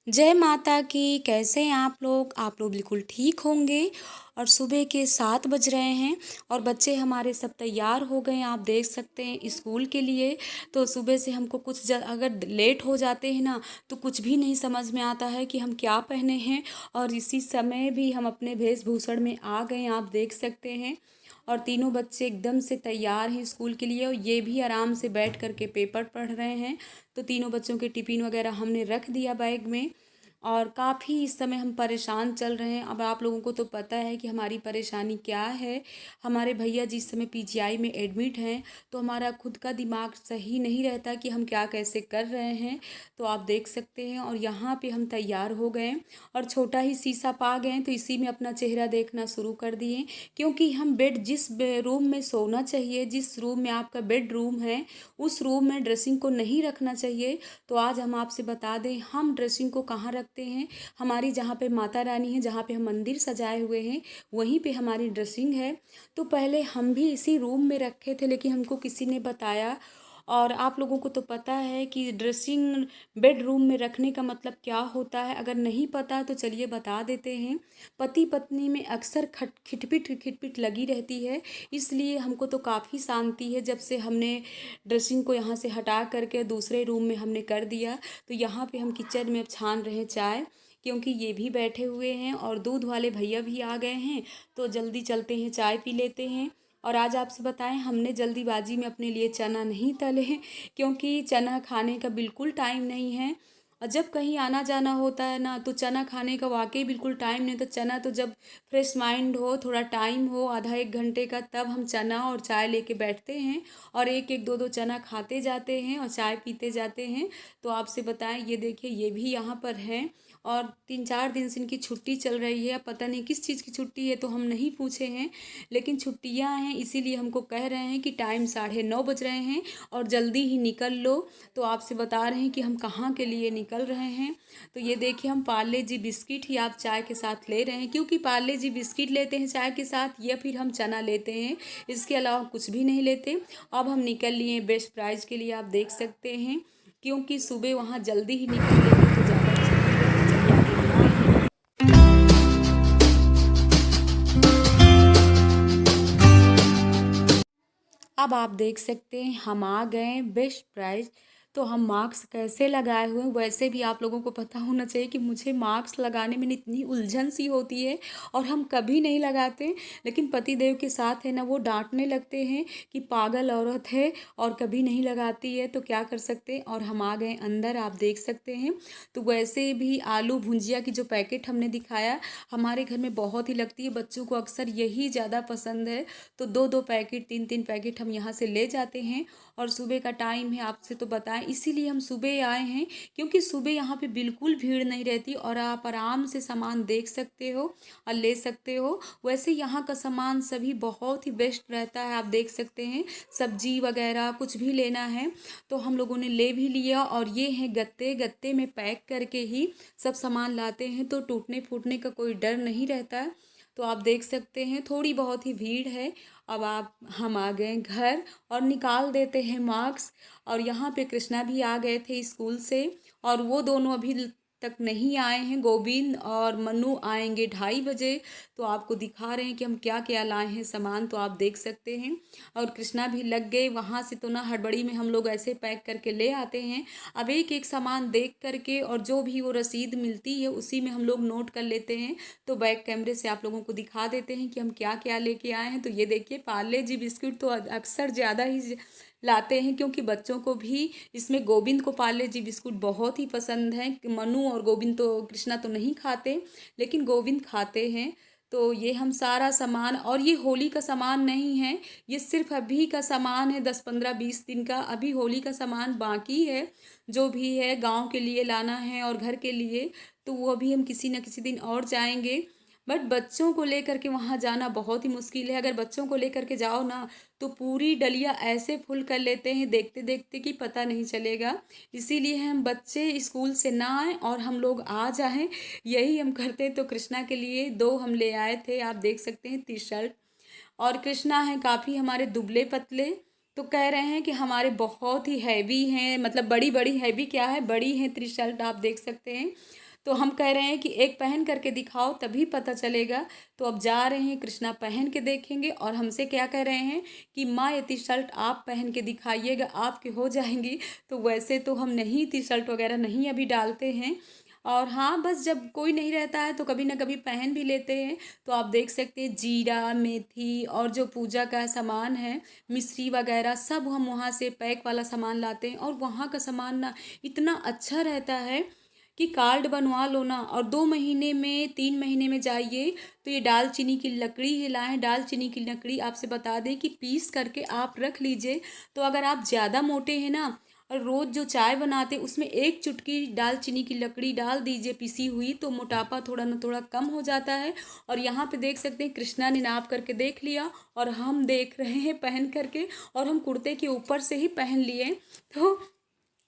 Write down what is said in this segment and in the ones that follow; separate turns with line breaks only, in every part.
जय माता की। कैसे हैं आप लोग? आप लोग बिल्कुल ठीक होंगे। और सुबह के 7 बज रहे हैं और बच्चे हमारे सब तैयार हो गए हैं, आप देख सकते हैं स्कूल के लिए। तो सुबह से हमको कुछ अगर लेट हो जाते हैं ना, तो कुछ भी नहीं समझ में आता है कि हम क्या पहने हैं। और इसी समय भी हम अपने वेशभूषण में आ गए हैं, आप देख सकते हैं। और तीनों बच्चे एकदम से तैयार हैं स्कूल के लिए, और ये भी आराम से बैठ कर के पेपर पढ़ रहे हैं। तो तीनों बच्चों के टिफ़िन वगैरह हमने रख दिया बैग में। और काफ़ी इस समय हम परेशान चल रहे हैं। अब आप लोगों को तो पता है कि हमारी परेशानी क्या है। हमारे भैया जी इस समय पीजीआई में एडमिट हैं, तो हमारा खुद का दिमाग सही नहीं रहता कि हम क्या कैसे कर रहे हैं। तो आप देख सकते हैं, और यहाँ पे हम तैयार हो गए और छोटा ही शीशा पा गए, तो इसी में अपना चेहरा देखना शुरू कर दिए। क्योंकि हम जिस रूम में सोना चाहिए, जिस रूम में आपका बेडरूम है, उस रूम में ड्रेसिंग को नहीं रखना चाहिए। तो आज हम आपसे बता दें, हम ड्रेसिंग को कहाँ रखते हैं। हमारी जहाँ पे माता रानी है, जहाँ पे हम मंदिर सजाए हुए हैं, वहीं पे हमारी ड्रेसिंग है। तो पहले हम भी इसी रूम में रखे थे, लेकिन हमको किसी ने बताया। और आप लोगों को तो पता है कि ड्रेसिंग बेडरूम में रखने का मतलब क्या होता है। अगर नहीं पता तो चलिए बता देते हैं। पति पत्नी में अक्सर खिटपिट खिटपिट लगी रहती है। इसलिए हमको तो काफ़ी शांति है जब से हमने ड्रेसिंग को यहाँ से हटा करके दूसरे रूम में हमने कर दिया। तो यहाँ पे हम किचन में अब छान रहे हैं चाय, क्योंकि ये भी बैठे हुए हैं और दूध वाले भैया भी आ गए हैं। तो जल्दी चलते हैं, चाय पी लेते हैं। और आज आपसे बताएं, हमने जल्दीबाजी में अपने लिए चना नहीं तले हैं, क्योंकि चना खाने का बिल्कुल टाइम नहीं है। और जब कहीं आना जाना होता है ना, तो चना खाने का वाकई बिल्कुल टाइम नहीं। तो चना तो जब फ्रेश माइंड हो, थोड़ा टाइम हो आधा एक घंटे का, तब हम चना और चाय लेके बैठते हैं और एक एक दो दो चना खाते जाते हैं और चाय पीते जाते हैं। तो आपसे बताएं, ये देखिए ये भी यहाँ पर हैं। और 3-4 दिन से इनकी छुट्टी चल रही है, पता नहीं किस चीज़ की छुट्टी है तो हम नहीं पूछे हैं। लेकिन छुट्टियाँ हैं, इसीलिए हमको कह रहे हैं कि टाइम 9:30 बज रहे हैं और जल्दी ही निकल लो। तो आपसे बता रहे हैं कि हम कहाँ के लिए निकल रहे हैं। तो ये देखिए, हम पार्ले जी बिस्किट ही आप चाय के साथ ले रहे हैं, क्योंकि पार्ले जी बिस्किट लेते हैं चाय के साथ, या फिर हम चना लेते हैं। इसके अलावा कुछ भी नहीं लेते। अब हम निकल लिए बेस्ट प्राइज़ के लिए, आप देख सकते हैं। क्योंकि सुबह वहाँ जल्दी ही निकल लेंगे तो ज़्यादा अच्छा रहेगा। तो चलिए आगे बढ़ते हैं। अब आप देख सकते हैं, हम आ गए बेस्ट प्राइस। तो हम मास्क कैसे लगाए हुए हैं, वैसे भी आप लोगों को पता होना चाहिए कि मुझे मास्क लगाने में इतनी उलझन सी होती है और हम कभी नहीं लगाते। लेकिन पतिदेव के साथ है ना, वो डांटने लगते हैं कि पागल औरत है और कभी नहीं लगाती है, तो क्या कर सकते हैं। और हम आ गए अंदर, आप देख सकते हैं। तो वैसे भी आलू भुजिया की जो पैकेट हमने दिखाया, हमारे घर में बहुत ही लगती है, बच्चों को अक्सर यही ज़्यादा पसंद है। तो 2-2 पैकेट 3-3 पैकेट हम यहाँ से ले जाते हैं। और सुबह का टाइम है, आपसे तो बताएं, इसीलिए हम सुबह आए हैं, क्योंकि सुबह यहाँ पे बिल्कुल भीड़ नहीं रहती और आप आराम से सामान देख सकते हो और ले सकते हो। वैसे यहाँ का सामान सभी बहुत ही बेस्ट रहता है, आप देख सकते हैं। सब्जी वगैरह कुछ भी लेना है तो हम लोगों ने ले भी लिया। और ये हैं गत्ते, गत्ते में पैक करके ही सब सामान लाते हैं, तो टूटने फूटने का कोई डर नहीं रहता है। तो आप देख सकते हैं, थोड़ी बहुत ही भीड़ है। अब हम आ गए घर और निकाल देते हैं मार्क्स। और यहाँ पे कृष्णा भी आ गए थे स्कूल से, और वो दोनों अभी तक नहीं आए हैं। गोविंद और मनु आएंगे 2:30 बजे। तो आपको दिखा रहे हैं कि हम क्या क्या लाए हैं सामान, तो आप देख सकते हैं। और कृष्णा भी लग गए वहाँ से, तो ना हड़बड़ी में हम लोग ऐसे पैक करके ले आते हैं। अब एक एक सामान देख करके और जो भी वो रसीद मिलती है उसी में हम लोग नोट कर लेते हैं। तो बैक कैमरे से आप लोगों को दिखा देते हैं कि हम क्या क्या लेके आए हैं। तो ये देखिए, पार्ले जी बिस्कुट तो अक्सर ज़्यादा ही लाते हैं, क्योंकि बच्चों को भी, इसमें गोविंद को पार्ले जी बिस्कुट बहुत ही पसंद है। मनु और गोविंद तो, कृष्णा तो नहीं खाते, लेकिन गोविंद खाते हैं। तो ये हम सारा सामान, और ये होली का सामान नहीं है, ये सिर्फ अभी का सामान है, 10-15-20 दिन का। अभी होली का सामान बाकी है, जो भी है गांव के लिए लाना है और घर के लिए। तो वो अभी हम किसी न किसी दिन और जाएंगे। बट बच्चों को लेकर के वहाँ जाना बहुत ही मुश्किल है। अगर बच्चों को लेकर के जाओ ना, तो पूरी डलिया ऐसे फुल कर लेते हैं देखते देखते कि पता नहीं चलेगा। इसीलिए हम बच्चे स्कूल से ना आए और हम लोग आ जाएं, यही हम करते हैं। तो कृष्णा के लिए 2 हम ले आए थे, आप देख सकते हैं, टी शर्ट। और कृष्णा है काफ़ी हमारे दुबले पतले, तो कह रहे हैं कि हमारे बहुत ही हैवी हैं, मतलब बड़ी बड़ी हैवी क्या है, बड़ी हैं टी शर्ट, आप देख सकते हैं। तो हम कह रहे हैं कि एक पहन करके दिखाओ तभी पता चलेगा। तो अब जा रहे हैं, कृष्णा पहन के देखेंगे और हमसे क्या कह रहे हैं कि माँ ये टी शर्ट आप पहन के दिखाइएगा, आपके हो जाएंगी। तो वैसे तो हम नहीं टी शर्ट वगैरह नहीं अभी डालते हैं, और हाँ, बस जब कोई नहीं रहता है तो कभी ना कभी पहन भी लेते हैं। तो आप देख सकते हैं जीरा, मेथी और जो पूजा का सामान है, मिश्री वगैरह, सब हम वहाँ से पैक वाला सामान लाते हैं। और वहाँ का सामान ना इतना अच्छा रहता है कि कार्ड बनवा लो ना, और 2 महीने में 3 महीने में जाइए। तो ये दालचीनी की लकड़ी ही लाएँ। दालचीनी की लकड़ी आपसे बता दें कि पीस करके आप रख लीजिए। तो अगर आप ज़्यादा मोटे हैं ना, और रोज़ जो चाय बनाते उसमें एक चुटकी दालचीनी की लकड़ी डाल दीजिए पिसी हुई, तो मोटापा थोड़ा ना थोड़ा कम हो जाता है। और यहाँ पे देख सकते हैं कृष्णा ने नाप करके देख लिया और हम देख रहे हैं पहन करके, और हम कुर्ते के ऊपर से ही पहन लिए। तो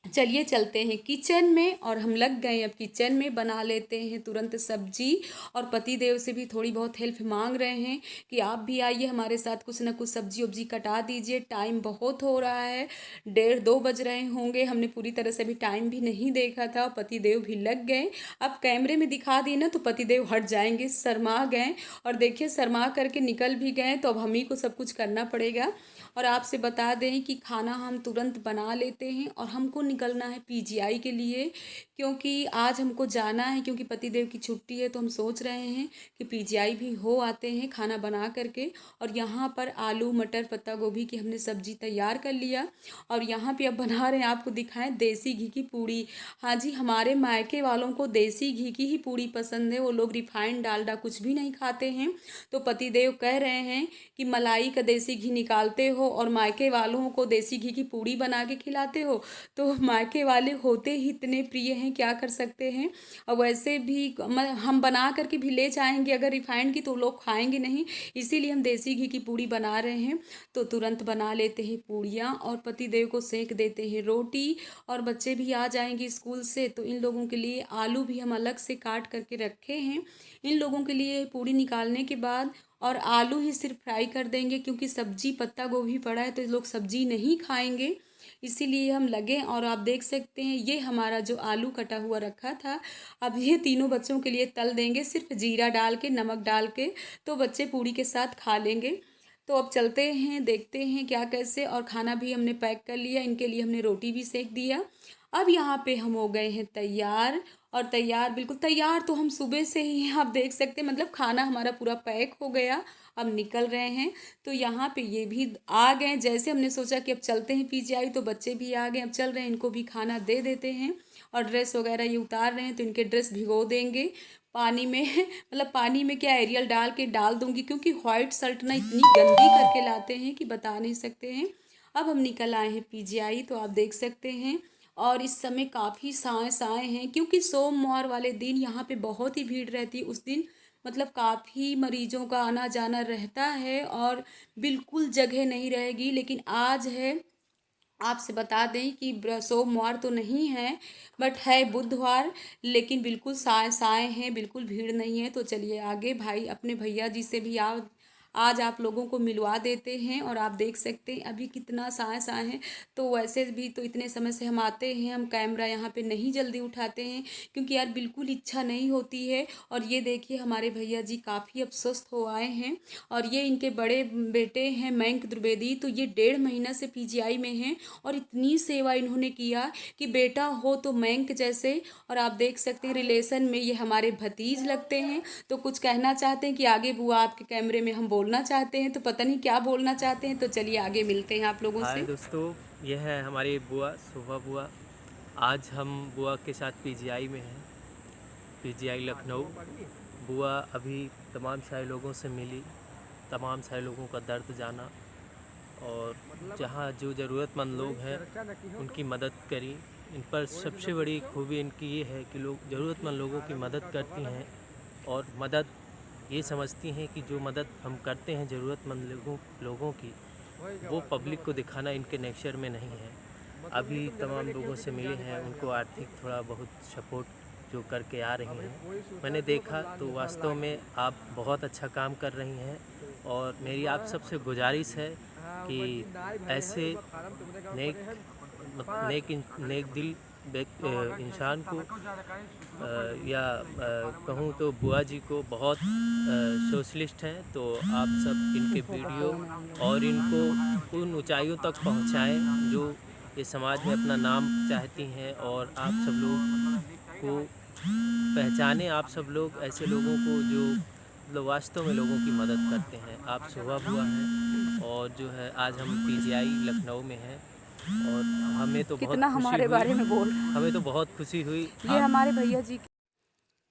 चलिए चलते हैं किचन में, और हम लग गए अब किचन में बना लेते हैं तुरंत सब्जी। और पति देव से भी थोड़ी बहुत हेल्प मांग रहे हैं कि आप भी आइए हमारे साथ, कुछ ना कुछ सब्जी वब्जी कटा दीजिए। टाइम बहुत हो रहा है, 1:30-2 बज रहे होंगे। हमने पूरी तरह से भी टाइम भी नहीं देखा था, पति देव भी लग गए। अब कैमरे में दिखा दिए ना तो पति देव हट जाएंगे, शर्मा गए। और देखिए शर्मा करके निकल भी गए, तो अब हम ही को सब कुछ करना पड़ेगा। और आपसे बता दें कि खाना हम तुरंत बना लेते हैं, और हमको निकलना है पीजीआई के लिए, क्योंकि आज हमको जाना है, क्योंकि पतिदेव की छुट्टी है। तो हम सोच रहे हैं कि पीजीआई भी हो आते हैं खाना बना करके। और यहाँ पर आलू मटर पत्ता गोभी की हमने सब्जी तैयार कर लिया, और यहाँ पे अब बना रहे हैं, आपको दिखाएं, देसी घी की पूड़ी। हाँ जी, हमारे मायके वालों को देसी घी की ही पूड़ी पसंद है, वो लोग रिफाइंड डालडा कुछ भी नहीं खाते हैं। तो पतिदेव कह रहे हैं कि मलाई का देसी घी निकालते हो और मायके वालों को देसी घी की पूड़ी बना के खिलाते हो। तो मायके वाले होते ही इतने प्रिय हैं, क्या कर सकते हैं। और वैसे भी हम बना करके भी ले जाएंगे अगर रिफाइंड की, तो लोग खाएंगे नहीं, इसीलिए हम देसी घी की पूड़ी बना रहे हैं। तो तुरंत बना लेते हैं पूड़ियाँ, और पति देव को सेक देते हैं रोटी। और बच्चे भी आ जाएंगे स्कूल से, तो इन लोगों के लिए आलू भी हम अलग से काट करके रखे हैं। इन लोगों के लिए पूड़ी निकालने के बाद और आलू ही सिर्फ फ्राई कर देंगे, क्योंकि सब्जी पत्ता गोभी पड़ा है तो लोग सब्जी नहीं खाएंगे, इसीलिए हम लगे। और आप देख सकते हैं ये हमारा जो आलू कटा हुआ रखा था, अब ये तीनों बच्चों के लिए तल देंगे, सिर्फ जीरा डाल के नमक डाल के, तो बच्चे पूड़ी के साथ खा लेंगे। तो अब चलते हैं, देखते हैं क्या कैसे। और खाना भी हमने पैक कर लिया, इनके लिए हमने रोटी भी सेक दिया। अब यहाँ पे हम हो गए हैं तैयार, और तैयार बिल्कुल तैयार तो हम सुबह से ही हैं, आप देख सकते हैं, मतलब खाना हमारा पूरा पैक हो गया। अब निकल रहे हैं, तो यहाँ पे ये भी आ गए। जैसे हमने सोचा कि अब चलते हैं पीजीआई, तो बच्चे भी आ गए। अब चल रहे हैं, इनको भी खाना दे देते हैं। और ड्रेस वगैरह ये उतार रहे हैं, तो इनके ड्रेस भिगो देंगे पानी में मतलब पानी में क्या, एरियल डाल के डाल दूंगी, क्योंकि वाइट शर्ट ना इतनी गंदी करके लाते हैं कि बता नहीं सकते हैं। अब हम निकल आए हैं पीजीआई, तो आप देख सकते हैं। और इस समय काफ़ी साए हैं, क्योंकि सोमवार वाले दिन यहाँ पे बहुत ही भीड़ रहती है। उस दिन मतलब काफ़ी मरीजों का आना जाना रहता है, और बिल्कुल जगह नहीं रहेगी। लेकिन आज है, आपसे बता दें कि सोमवार तो नहीं है, बट है बुधवार, लेकिन बिल्कुल साए साए हैं, बिल्कुल भीड़ नहीं है। तो चलिए आगे, भाई अपने भैया जी से भी आज आप लोगों को मिलवा देते हैं। और आप देख सकते हैं अभी कितना साए साए हैं। तो वैसे भी तो इतने समय से हम आते हैं, हम कैमरा यहाँ पे नहीं जल्दी उठाते हैं, क्योंकि यार बिल्कुल इच्छा नहीं होती है। और ये देखिए हमारे भैया जी काफ़ी अब स्वस्थ हो आए हैं। और ये इनके बड़े बेटे हैं मयंक द्विवेदी, तो ये 1.5 महीना से पीजीआई में हैं, और इतनी सेवा इन्होंने किया कि बेटा हो तो मयंक जैसे। और आप देख सकते हैं रिलेशन में ये हमारे भतीज लगते हैं। तो कुछ कहना चाहते हैं कि आगे बुआ आपके कैमरे में हम बोलना चाहते हैं, तो पता नहीं क्या बोलना चाहते हैं। तो चलिए आगे मिलते हैं आप लोगों
हाय
से।
दोस्तों, यह है हमारी बुआ शोभा बुआ। आज हम बुआ के साथ पीजीआई में हैं, पीजीआई लखनऊ। बुआ अभी तमाम सारे लोगों से मिली, तमाम सारे लोगों का दर्द जाना, और जहाँ जो ज़रूरतमंद लोग हैं उनकी मदद करी। इन पर सबसे बड़ी खूबी इनकी ये है कि लोग ज़रूरतमंद लोगों की मदद करती हैं, और मदद ये समझती हैं कि जो मदद हम करते हैं ज़रूरतमंद लोगों की, वो पब्लिक को दिखाना इनके नेचर में नहीं है। अभी तमाम लोगों से मिले हैं, उनको आर्थिक थोड़ा बहुत सपोर्ट जो करके आ रही हैं, मैंने देखा तो वास्तव में आप बहुत अच्छा काम कर रही हैं। और मेरी आप सबसे गुजारिश है कि ऐसे नेक नेक नेक दिल इंसान को कहूँ तो बुआ जी को बहुत सोशलिस्ट हैं, तो आप सब इनके वीडियो और इनको उन ऊंचाइयों तक पहुंचाएं जो ये समाज में अपना नाम चाहती हैं, और आप सब लोग को पहचाने, आप सब लोग ऐसे लोगों को जो मतलब वास्तव में लोगों की मदद करते हैं। आप शोभा बुआ हैं, और जो है आज हम पीजीआई लखनऊ में हैं, और हमें तो बहुत
कितना
खुशी
हमारे
हुई,
बारे में बोल
हमें तो बहुत खुशी हुई।
ये हमारे भैया जी।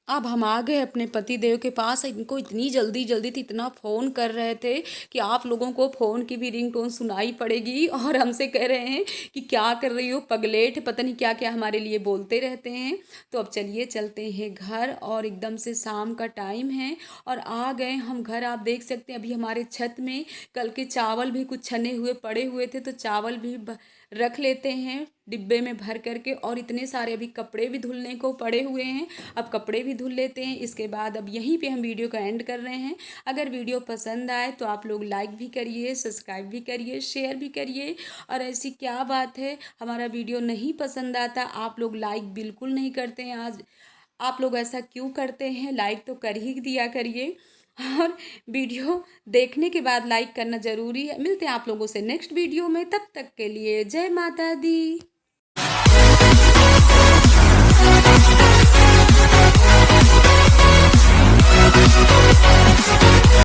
अब हम आ गए अपने पति देव के पास। इनको इतनी जल्दी जल्दी थी, इतना फ़ोन कर रहे थे कि आप लोगों को फ़ोन की भी रिंगटोन सुनाई पड़ेगी, और हमसे कह रहे हैं कि क्या कर रही हो, पगलेट, पता नहीं क्या क्या हमारे लिए बोलते रहते हैं। तो अब चलिए चलते हैं घर, और एकदम से शाम का टाइम है और आ गए हम घर। आप देख सकते हैं अभी हमारे छत में कल के चावल भी कुछ छने हुए पड़े हुए थे, तो चावल भी रख लेते हैं डिब्बे में भर करके। और इतने सारे अभी कपड़े भी धुलने को पड़े हुए हैं, अब कपड़े भी धुल लेते हैं। इसके बाद अब यहीं पे हम वीडियो का एंड कर रहे हैं। अगर वीडियो पसंद आए तो आप लोग लाइक भी करिए, सब्सक्राइब भी करिए, शेयर भी करिए। और ऐसी क्या बात है, हमारा वीडियो नहीं पसंद आता, आप लोग लाइक बिल्कुल नहीं करते हैं। आज आप लोग ऐसा क्यों करते हैं? लाइक तो कर ही दिया करिए, और वीडियो देखने के बाद लाइक करना ज़रूरी है। मिलते हैं आप लोगों से नेक्स्ट वीडियो में, तब तक के लिए जय माता दी।